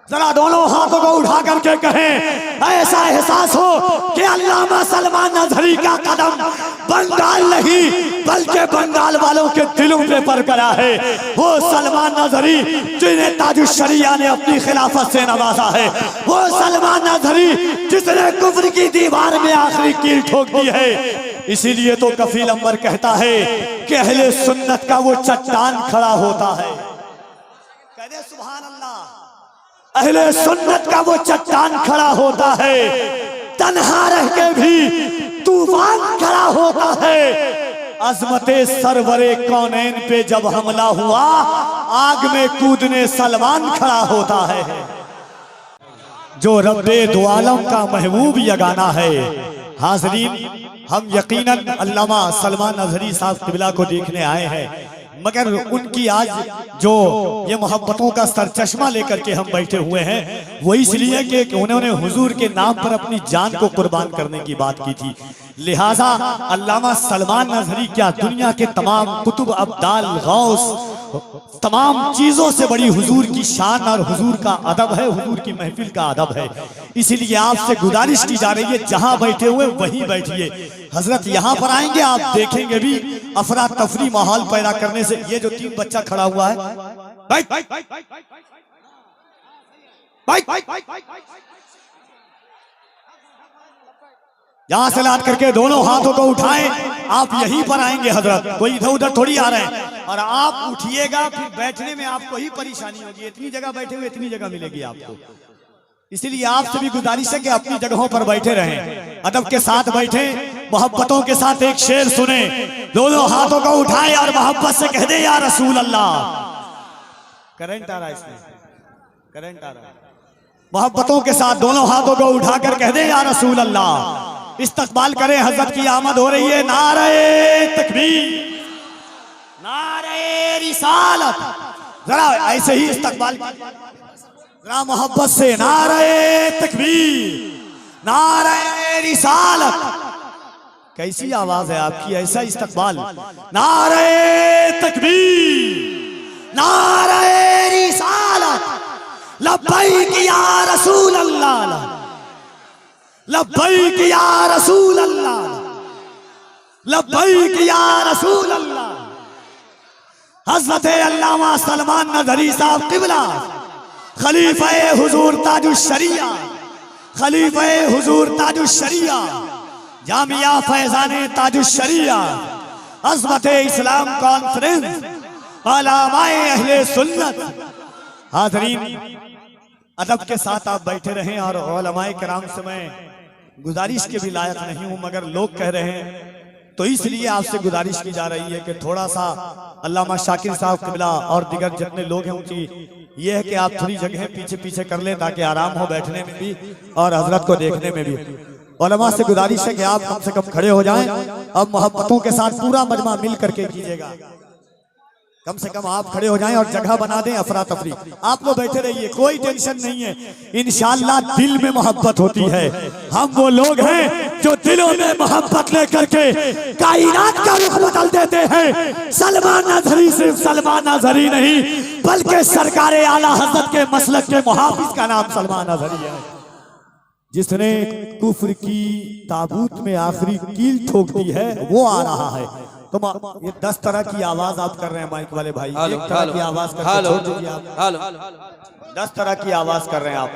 जरा दोनों हाथों को उठा करके कहें, ऐसा एहसास हो कि अल्लामा सलमान नजरी का कदम बंगाल नहीं बल्कि बंगाल वालों के दिलों पे पर करा है। वो सलमान नजरी जिन्हें ताजुश्शरिया ने अपनी खिलाफत से नवाजा है, वो सलमान नजरी जिसने कुफ्र की दीवार में आखिरी कील ठोक दी है। इसीलिए तो कफील अंबर कहता है कि अहले सुन्नत का वो चट्टान खड़ा होता है। कहते सुभान अल्लाह, अहले सुन्नत का वो चट्टान खड़ा होता है, तन्हा रह के भी तूफान खड़ा होता है। अजमते सरवरे कौनैन पे जब हमला हुआ, आग में कूदने सलमान खड़ा होता है। जो रब्बे दो आलम का महबूब यगाना है। हाज़रीन, हम यकीनन अल्लामा सलमान नजरी साहब क़िबला को देखने आए हैं, मगर उनकी आज जो ये मोहब्बतों का सरचश्मा लेकर के हम बैठे हुए हैं, वो इसलिए कि उन्होंने हुजूर के नाम पर अपनी जान को कुर्बान करने की बात की थी। लिहाजा अल्लामा सलमान नजरी क्या, दुनिया के तमाम कुतुब, अब्दाल, गौस, तमाम चीजों से बड़ी हुजूर की शान और हुजूर का अदब है, हुजूर की महफिल का अदब है। इसीलिए आपसे गुजारिश की जा रही है, जहां बैठे हुए वहीं बैठिए। हजरत यहाँ पर आएंगे, आप देखेंगे भी अफरा तफरी माहौल पैदा करने से। ये जो 3 बच्चा खड़ा हुआ है, यहां से लाद करके दोनों हाथों को उठाएं। आप यहीं पर आएंगे हजरत, कोई इधर उधर थोड़ी आ रहे हैं। और आप उठिएगा, फिर बैठने में आपको ही परेशानी होगी। इतनी जगह बैठे हुए इतनी जगह मिलेगी आपको। इसीलिए आपसे भी गुजारिश है कि अपनी जगहों पर बैठे रहें, अदब के साथ बैठे, मोहब्बतों के साथ एक शेर सुने। दोनों हाथों को उठाए और मोहब्बत से कह दे, या रसूल अल्लाह। करंट आ रहा है इसमें, करंट आ रहा है। मोहब्बतों के साथ दोनों हाथों को उठाकर कह दे, या रसूल अल्लाह। इस्तकबाल करें, हजरत की आमद हो रही है। नारे तकबीर, नारे रिसालत। जरा ऐसे ही इस्तकबाल, जरा मोहब्बत से। नारे तकबीर, नारे रिसालत। कैसी आवाज है आपकी, ऐसा इस्तकबाल। नारे तकबीर, नारे रिसालत। लब्बैक या रसूल अल्लाह, लब्बैक या रसूल अल्लाह, लब्बैक या रसूल अल्लाह। हज़रत अल्लामा सलमान नजरी साहब क़िबला, खलीफे हुजूर ताजुश्शरिया, खलीफे हुजूर ताजुश्शरिया, जामिया फैज़ाने ताजुश्शरिया, अज़मते इस्लाम कॉन्फ्रेंस, उलमाए अहले सुन्नत। हाज़रीन, अदब के साथ आप बैठे रहें। और उलमाए किराम से मैं गुजारिश के भी लायक नहीं हूं, मगर लोग कह रहे हैं, तो इसलिए आपसे गुजारिश की जा रही है कि थोड़ा सा अल्लामा शाकिर साहब क़िबला और दिगर जितने लोग हैं, उनकी ये है कि आप थोड़ी जगह पीछे पीछे कर लें, ताकि आराम हो बैठने में भी और हजरत को देखने में भी। उलमा से गुजारिश है कि आप कम से कम खड़े हो जाएं। अब मोहब्बतों के साथ पूरा मजमा मिल करके कीजिएगा। कम से कम आप खड़े हो जाएं और जगह बना दें अफरा तफरी। आप लोग बैठे रहिए, कोई टेंशन नहीं है। इंशाअल्लाह दिल में मोहब्बत होती है। हम वो लोग हैं जो दिलों में मोहब्बत लेकर के कायनात का रुख बदल देते हैं। सलमान नजरी सिर्फ सलमान नजरी नहीं, बल्कि सरकारे आला हज़रत के मसलक के मुहाफिज का नाम सलमान नजरी है, जिसने कुफ्र की ताबूत में आखिरी कील ठोक दी है। वो आ रहा है। तो ये 10 तरह की आवाज आप कर रहे हैं माइक वाले भाई, एक तरह की आवाज करके छोड़ दीजिए आप। 10 तरह की आवाज कर रहे हैं आप।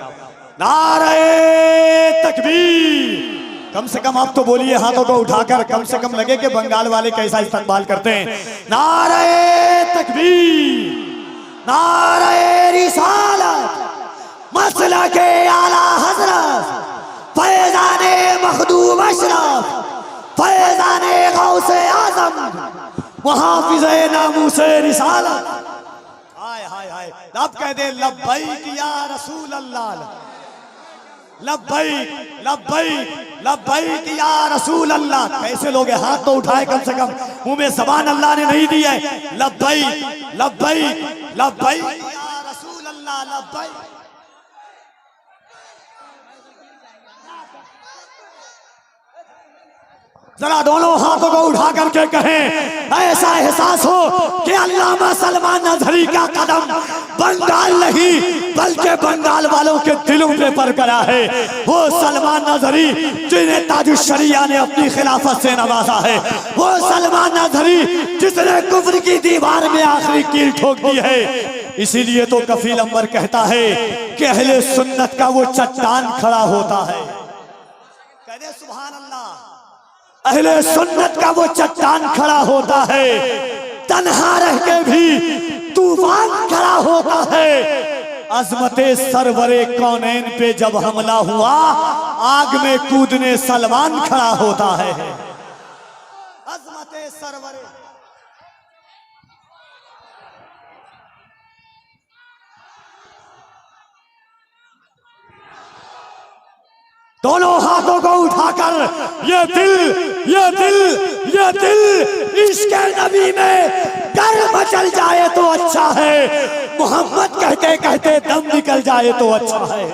नारे तकबीर, कम से कम आप तो बोलिए हाथों को उठाकर, कम से कम लगे कि बंगाल वाले कैसा इस्तकबाल करते हैं। नारे तकबीर, नारे रिसालत, मसला के आला हजरत, फैज़ाने मखदूम अशरफ, फैज़ाने गौसे आज़म, मुहाफ़िज़े नामूसे रिसालत। हाय हाय हाय, अब कह दे लब्बैक या रसूल अल्लाह, लब्बैक लब्बैक लब्बैक या रसूल अल्लाह। कैसे लोग हाथ तो उठाए, कम से कम मुंह में ज़बान अल्लाह ने नहीं दी है। लब्बैक लब्बैक लब्बैक या रसूल अल्लाह, लब्बैक। जरा दोनों हाथों को उठा करके कहें, ऐसा एहसास हो कि अल्लामा सलमान नजरी का कदम बंगाल नहीं बल्कि बंगाल वालों के दिलों पे पर करा है। वो सलमान नजरी जिन्हें ताजुश्शरिया ने अपनी खिलाफत से नवाजा है, वो सलमान नजरी जिसने कुफ्र की दीवार में आखिरी कील ठोक दी है। इसीलिए तो कफील अंबर कहता है कि अहले सुन्नत का वो चट्टान खड़ा होता है। कहते सुभान अल्लाह, अहले सुन्नत का वो चट्टान खड़ा होता है, तन्हा रह के भी तूफान खड़ा होता है। अजमते सरवरे कौनैन पे जब हमला हुआ, आग में कूदने सलमान खड़ा होता है। अजमते सरवरे दोनों हाथों को उठाकर ये दिल इश्क़ नबी में डर मचल जाए तो अच्छा है, मोहम्मद कहते कहते दम निकल जाए तो अच्छा है।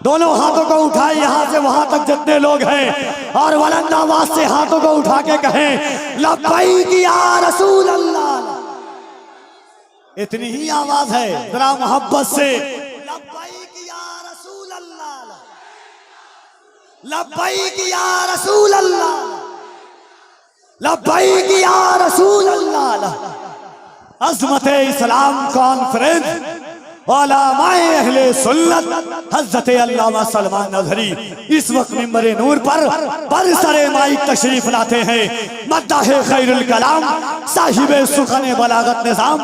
दोनों हाथों को उठाए यहां से वहां तक जितने लोग हैं, और बुलंद आवाज से हाथों को उठा के कहें, लब्बैक या रसूल अल्लाह। इतनी ही आवाज है, जरा मोहब्बत से, लब्बैक या रसूल अल्लाह, लब्बैक या रसूल अल्लाह, लब्बैक या रसूल अल्लाह। अज़मत-ए इस्लाम कॉन्फ्रेंस उलमाए अहले सुन्नत हज़रत अल्लामा सलमान नज़री इस वक्त मिंबर नूर पर बरसरे माइक तशरीफ लाते हैं। मद्दाहे खैरुल कलाम साहिबे सुखने बलागत निज़ाम।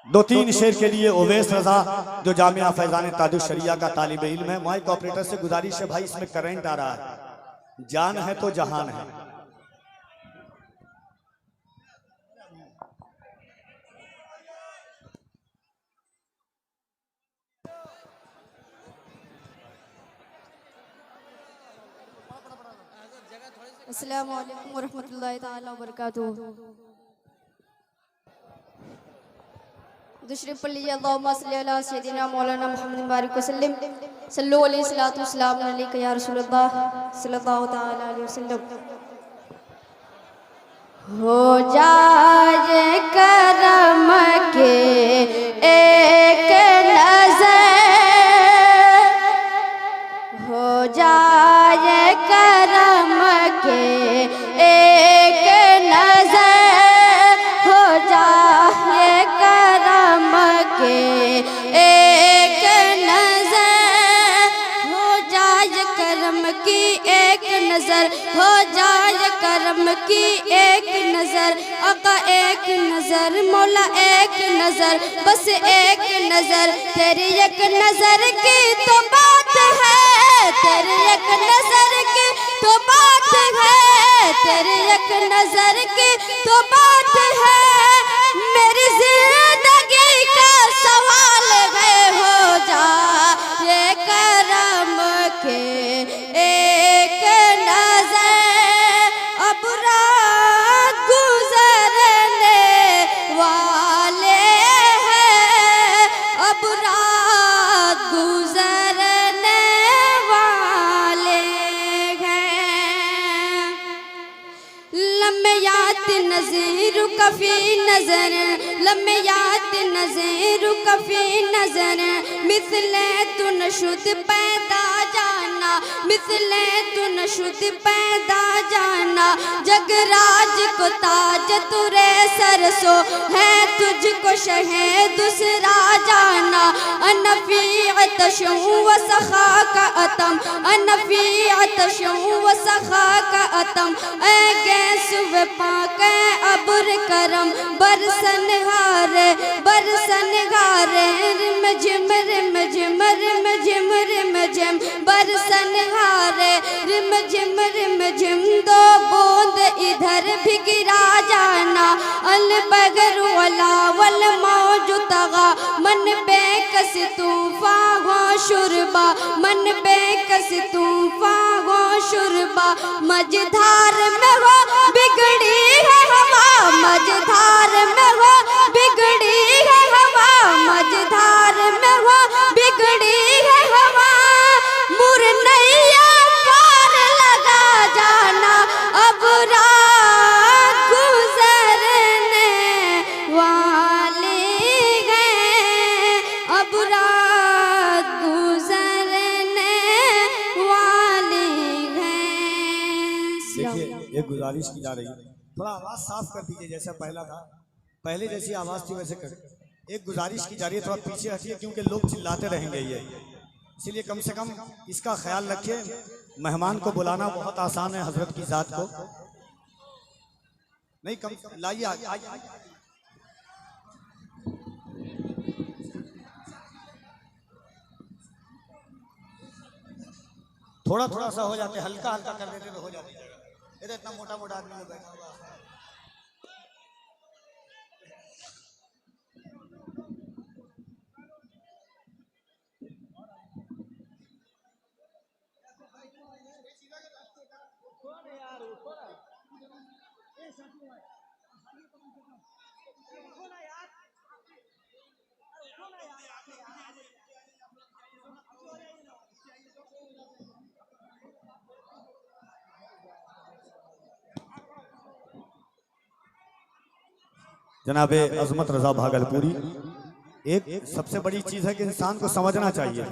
दो तीन शेर के लिए ओवैस रजा जो जामिया फैजान ताजुश्शरिया का तालिब इल्म है। माइक ऑपरेटर से गुजारिश है, भाई इसमें करंट आ रहा है, जान है तो जहान है। अस्सलामु अलैकुम वरहमतुल्लाहि ताला वबरकातुहू। दूसरे पल्ली अल्लाहुम्मा सल्ली अला सय्यिदिना मौलाना मुहम्मद बारिक वसल्लम सल्लल्लाहु अलैहि सल्लतु वस्सलाम अलैका या रसूलल्लाह सल्लल्लाहु ताला अलैहि वसल्लम। हो जाए करम के एक नजर, हो जाए करम के एक नजर, हो जाए करम के एक नजर, हो जाए करम की एक नजर, हो जाए करम की एक नजर, आका एक नजर, मौला एक नजर, बस एक नजर, तेरी एक नजर की तो बात है, तेरी एक नजर की तो बात है, तेरी एक नजर की तो बात है, मेरी जिंदगी का सवाल है। हो जाए करम के एक नजर, अब रात गुजरने वाले हैं, अब रात गुजरने वाले हैं। लम्यात नज़ीर कफ़ी नज़र, लम्यात नज़ीर कफ़ी नज़र, मिसले तू नशुद पैदा जाना, मिसले तू नशुद पैदा जाना, जगराज को ताज तुरे सरसो है, तुझको शहे दूसरा जाना। अनफ़ीअत शऊ व सखा का अतम, अनफ़ीअत शऊ व सखा का अतम, ऐ गैस व पाक अबुर करम, बरसन हारे बरसन हारे, रिम झिम रिम झिम रिम झिम रिम झिम, बरसन हारे रिम झिम रिम झिम, दो बूंद इधर भी गिरा जाना। अल बगर वला वल मौजू तगा, मन बेकस तूफान हो शुरबा, मन बेकस तूफान हो शुरबा, मझधार में हो बिगड़ी है हवा, मझधार में हो बिगड़ी है हवा, मझधार में हो बिगड़ी एक गुजारिश की जा रही है, थोड़ा आवाज साफ कर दीजिए जैसा पहला था, पहले जैसी आवाज थी वैसे कर। एक गुजारिश की जा रही है, थोड़ा पीछे हटिए क्योंकि लोग चिल्लाते रहेंगे ये, इसलिए कम से कम इसका ख्याल रखिए। मेहमान को बुलाना बहुत आसान है हजरत की जात को। नहीं कम लाइए आइए। थोड़ा थोड़ा सा हो जाते, हल्का हल्का कर देते तो हो जाती जगह। इधर इतना मोटा मोटा आदमी लोग बैठा हुआ है। जनाबे अजमत रजा भागलपुरी, एक सबसे बड़ी चीज है कि इंसान को समझना चाहिए